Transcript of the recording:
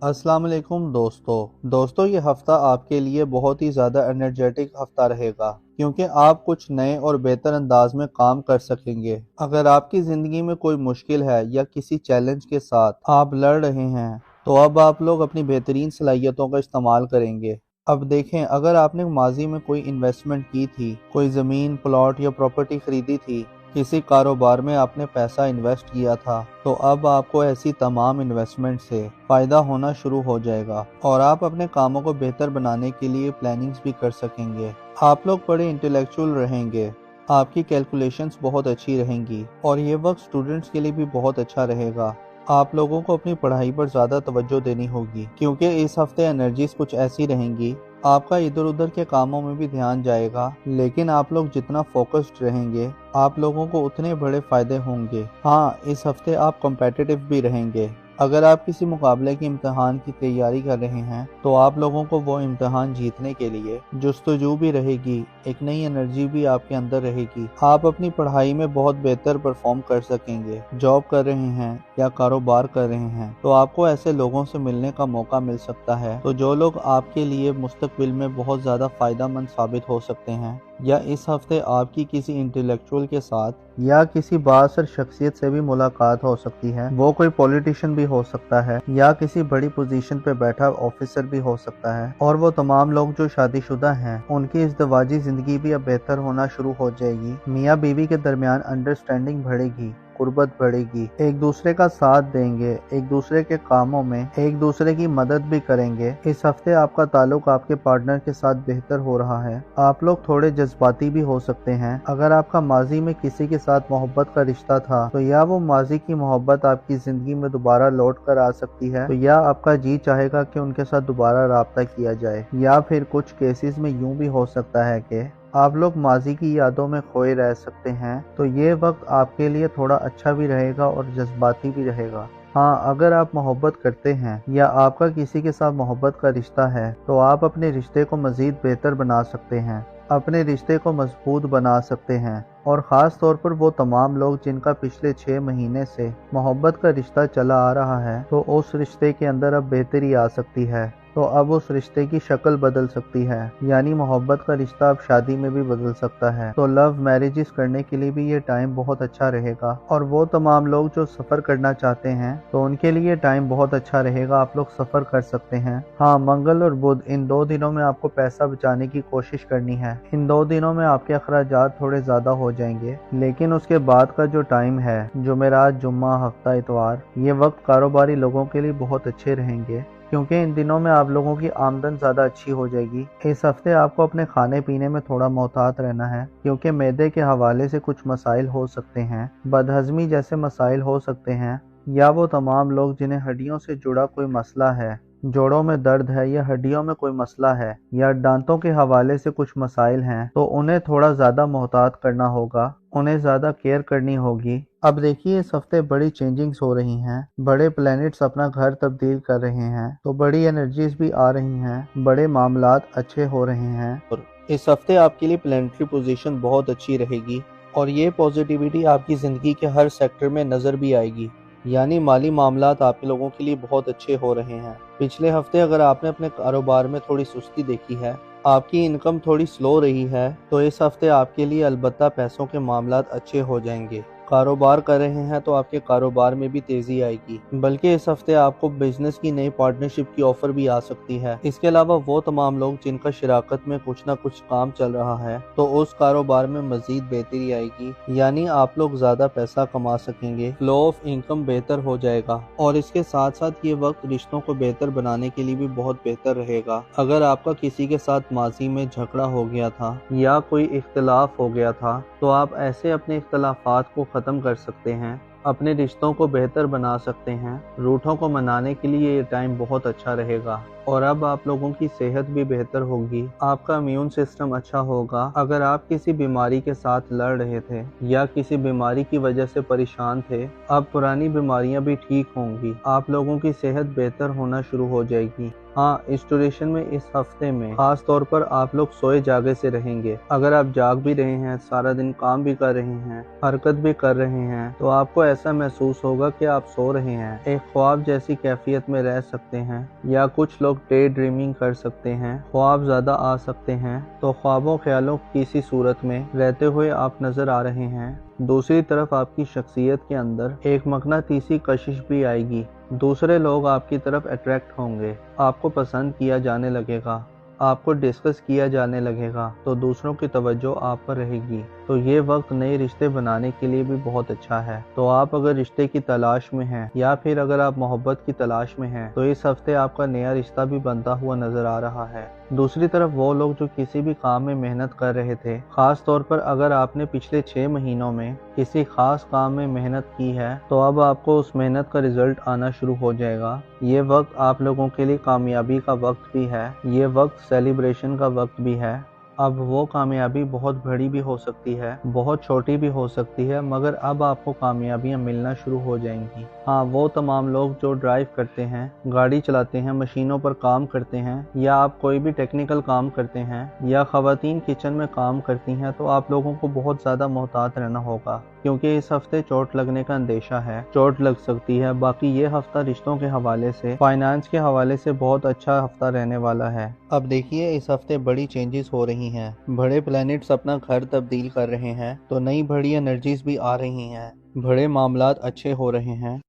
अस्सलाम वालेकुम दोस्तों ये हफ्ता आपके लिए बहुत ही ज़्यादा एनर्जेटिक हफ्ता रहेगा क्योंकि आप कुछ नए और बेहतर अंदाज में काम कर सकेंगे। अगर आपकी ज़िंदगी में कोई मुश्किल है या किसी चैलेंज के साथ आप लड़ रहे हैं तो अब आप लोग अपनी बेहतरीन सलाहियतों का इस्तेमाल करेंगे। अब देखें, अगर आपने माजी में कोई इन्वेस्टमेंट की थी, कोई ज़मीन, प्लॉट या प्रॉपर्टी खरीदी थी, किसी कारोबार में आपने पैसा इन्वेस्ट किया था, तो अब आपको ऐसी तमाम इन्वेस्टमेंट से फ़ायदा होना शुरू हो जाएगा और आप अपने कामों को बेहतर बनाने के लिए प्लानिंग्स भी कर सकेंगे। आप लोग बड़े इंटेलेक्चुअल रहेंगे, आपकी कैलकुलेशंस बहुत अच्छी रहेंगी और ये वक्त स्टूडेंट्स के लिए भी बहुत अच्छा रहेगा। आप लोगों को अपनी पढ़ाई पर ज़्यादा तवज्जो देनी होगी क्योंकि इस हफ्ते एनर्जीज कुछ ऐसी रहेंगी। आपका इधर उधर के कामों में भी ध्यान जाएगा, लेकिन आप लोग जितना फोकस्ड रहेंगे आप लोगों को उतने बड़े फायदे होंगे। हाँ, इस हफ्ते आप कॉम्पिटिटिव भी रहेंगे। अगर आप किसी मुकाबले के इम्तिहान की तैयारी कर रहे हैं तो आप लोगों को वो इम्तिहान जीतने के लिए जुस्तजू भी रहेगी, एक नई एनर्जी भी आपके अंदर रहेगी। आप अपनी पढ़ाई में बहुत बेहतर परफॉर्म कर सकेंगे। जॉब कर रहे हैं या कारोबार कर रहे हैं तो आपको ऐसे लोगों से मिलने का मौका मिल सकता है तो जो लोग आपके लिए मुस्तकबिल में बहुत ज़्यादा फ़ायदेमंद साबित हो सकते हैं। या इस हफ्ते आपकी किसी इंटेलेक्चुअल के साथ या किसी बाअसर शख्सियत से भी मुलाकात हो सकती है। वो कोई पॉलिटिशियन भी हो सकता है या किसी बड़ी पोजीशन पे बैठा ऑफिसर भी हो सकता है। और वो तमाम लोग जो शादीशुदा हैं उनकी इज़्दिवाजी जिंदगी भी अब बेहतर होना शुरू हो जाएगी। मियाँ बीवी के दरमियान अंडरस्टैंडिंग बढ़ेगी, कुर्बत बढ़ेगी, एक दूसरे का साथ देंगे, एक दूसरे के कामों में एक दूसरे की मदद भी करेंगे। इस हफ्ते आपका ताल्लुक आपके पार्टनर के साथ बेहतर हो रहा है। आप लोग थोड़े जज्बाती भी हो सकते हैं। अगर आपका माजी में किसी के साथ मोहब्बत का रिश्ता था तो या वो माजी की मोहब्बत आपकी जिंदगी में दोबारा लौट कर आ सकती है, तो या आपका जी चाहेगा कि उनके साथ दोबारा राब्ता किया जाए, या फिर कुछ केसेस में यूं भी हो सकता है कि आप लोग माजी की यादों में खोए रह सकते हैं। तो ये वक्त आपके लिए थोड़ा अच्छा भी रहेगा और जज्बाती भी रहेगा। हाँ, अगर आप मोहब्बत करते हैं या आपका किसी के साथ मोहब्बत का रिश्ता है तो आप अपने रिश्ते को मज़ीद बेहतर बना सकते हैं, अपने रिश्ते को मजबूत बना सकते हैं। और ख़ास तौर पर वो तमाम लोग जिनका पिछले 6 महीने से मोहब्बत का रिश्ता चला आ रहा है तो उस रिश्ते के अंदर अब बेहतरी आ सकती है। तो अब उस रिश्ते की शक्ल बदल सकती है, यानी मोहब्बत का रिश्ता अब शादी में भी बदल सकता है। तो लव मैरिजेस करने के लिए भी ये टाइम बहुत अच्छा रहेगा। और वो तमाम लोग जो सफ़र करना चाहते हैं तो उनके लिए टाइम बहुत अच्छा रहेगा, आप लोग सफ़र कर सकते हैं। हाँ, मंगल और बुध इन 2 दिनों में आपको पैसा बचाने की कोशिश करनी है। इन 2 दिनों में आपके अखराजात थोड़े ज़्यादा हो जाएंगे, लेकिन उसके बाद का जो टाइम है, जुमेरात, जुम्मा, हफ्ता, इतवार, ये वक्त कारोबारी लोगों के लिए बहुत अच्छे रहेंगे क्योंकि इन दिनों में आप लोगों की आमदन ज़्यादा अच्छी हो जाएगी। इस हफ्ते आपको अपने खाने पीने में थोड़ा मोहतात रहना है क्योंकि मैदे के हवाले से कुछ मसाइल हो सकते हैं, बदहज़मी जैसे मसाइल हो सकते हैं, या वो तमाम लोग जिन्हें हड्डियों से जुड़ा कोई मसला है, जोड़ों में दर्द है या हड्डियों में कोई मसला है या दांतों के हवाले से कुछ मसाइल हैं तो उन्हें थोड़ा ज़्यादा मोहतात करना होगा, उन्हें ज़्यादा केयर करनी होगी। अब देखिए, इस हफ्ते बड़ी चेंजिंग्स हो रही हैं, बड़े प्लैनेट्स अपना घर तब्दील कर रहे हैं तो बड़ी एनर्जीज भी आ रही हैं, बड़े मामलात अच्छे हो रहे हैं। और इस हफ्ते आपके लिए प्लैनेटरी पोजीशन बहुत अच्छी रहेगी और ये पॉजिटिविटी आपकी ज़िंदगी के हर सेक्टर में नज़र भी आएगी, यानी माली मामलात आप लोगों के लिए बहुत अच्छे हो रहे हैं। पिछले हफ्ते अगर आपने अपने कारोबार में थोड़ी सुस्ती देखी है, आपकी इनकम थोड़ी स्लो रही है, तो इस हफ्ते आपके लिए अलबत्ता पैसों के मामलात अच्छे हो जाएंगे। कारोबार कर रहे हैं तो आपके कारोबार में भी तेज़ी आएगी, बल्कि इस हफ्ते आपको बिजनेस की नई पार्टनरशिप की ऑफ़र भी आ सकती है। इसके अलावा वो तमाम लोग जिनका शराकत में कुछ ना कुछ काम चल रहा है तो उस कारोबार में मज़ीद बेहतरी आएगी, यानी आप लोग ज़्यादा पैसा कमा सकेंगे, फ्लो ऑफ इनकम बेहतर हो जाएगा। और इसके साथ साथ ये वक्त रिश्तों को बेहतर बनाने के लिए भी बहुत बेहतर रहेगा। अगर आपका किसी के साथ माजी में झगड़ा हो गया था या कोई इख्तिलाफ हो गया था तो आप ऐसे अपने इख्तिलाफात को ख़त्म कर सकते हैं, अपने रिश्तों को बेहतर बना सकते हैं। रूठों को मनाने के लिए ये टाइम बहुत अच्छा रहेगा और अब आप लोगों की सेहत भी बेहतर होगी, आपका इम्यून सिस्टम अच्छा होगा। अगर आप किसी बीमारी के साथ लड़ रहे थे या किसी बीमारी की वजह से परेशान थे, अब पुरानी बीमारियां भी ठीक होंगी, आप लोगों की सेहत बेहतर होना शुरू हो जाएगी। हाँ, इस ड्यूरेशन में इस हफ्ते में खास तौर पर आप लोग सोए जागे से रहेंगे। अगर आप जाग भी रहे हैं, सारा दिन काम भी कर रहे हैं, हरकत भी कर रहे हैं, तो आपको ऐसा महसूस होगा कि आप सो रहे हैं, एक ख्वाब जैसी कैफियत में रह सकते हैं, या कुछ लोग डे ड्रीमिंग कर सकते हैं, ख्वाब ज्यादा आ सकते हैं। तो ख्वाबों ख्यालों की सी सूरत में रहते हुए आप नजर आ रहे हैं। दूसरी तरफ आपकी शख्सियत के अंदर एक मकनातीसी कशिश भी आएगी। दूसरे लोग आपकी तरफ अट्रैक्ट होंगे, आपको पसंद किया जाने लगेगा, आपको डिस्कस किया जाने लगेगा, तो दूसरों की तवज्जो आप पर रहेगी। तो ये वक्त नए रिश्ते बनाने के लिए भी बहुत अच्छा है। तो आप अगर रिश्ते की तलाश में हैं, या फिर अगर आप मोहब्बत की तलाश में हैं, तो इस हफ्ते आपका नया रिश्ता भी बनता हुआ नजर आ रहा है। दूसरी तरफ वो लोग जो किसी भी काम में मेहनत कर रहे थे, खास तौर पर अगर आपने पिछले 6 महीनों में किसी खास काम में मेहनत की है, तो अब आपको उस मेहनत का रिजल्ट आना शुरू हो जाएगा। ये वक्त आप लोगों के लिए कामयाबी का वक्त भी है, ये वक्त सेलिब्रेशन का वक्त भी है। अब वो कामयाबी बहुत बड़ी भी हो सकती है, बहुत छोटी भी हो सकती है, मगर अब आपको कामयाबियां मिलना शुरू हो जाएंगी। हाँ, वो तमाम लोग जो ड्राइव करते हैं, गाड़ी चलाते हैं, मशीनों पर काम करते हैं, या आप कोई भी टेक्निकल काम करते हैं, या ख़वातीन किचन में काम करती हैं, तो आप लोगों को बहुत ज़्यादा मोहतात रहना होगा, क्योंकि इस हफ्ते चोट लगने का अंदेशा है, चोट लग सकती है। बाकी ये हफ्ता रिश्तों के हवाले से, फाइनेंस के हवाले से बहुत अच्छा हफ्ता रहने वाला है। अब देखिए, इस हफ्ते बड़ी चेंजेस हो रही हैं, बड़े प्लैनेट्स अपना घर तब्दील कर रहे हैं, तो नई बड़ी एनर्जीज भी आ रही हैं, बड़े मामलात अच्छे हो रहे हैं।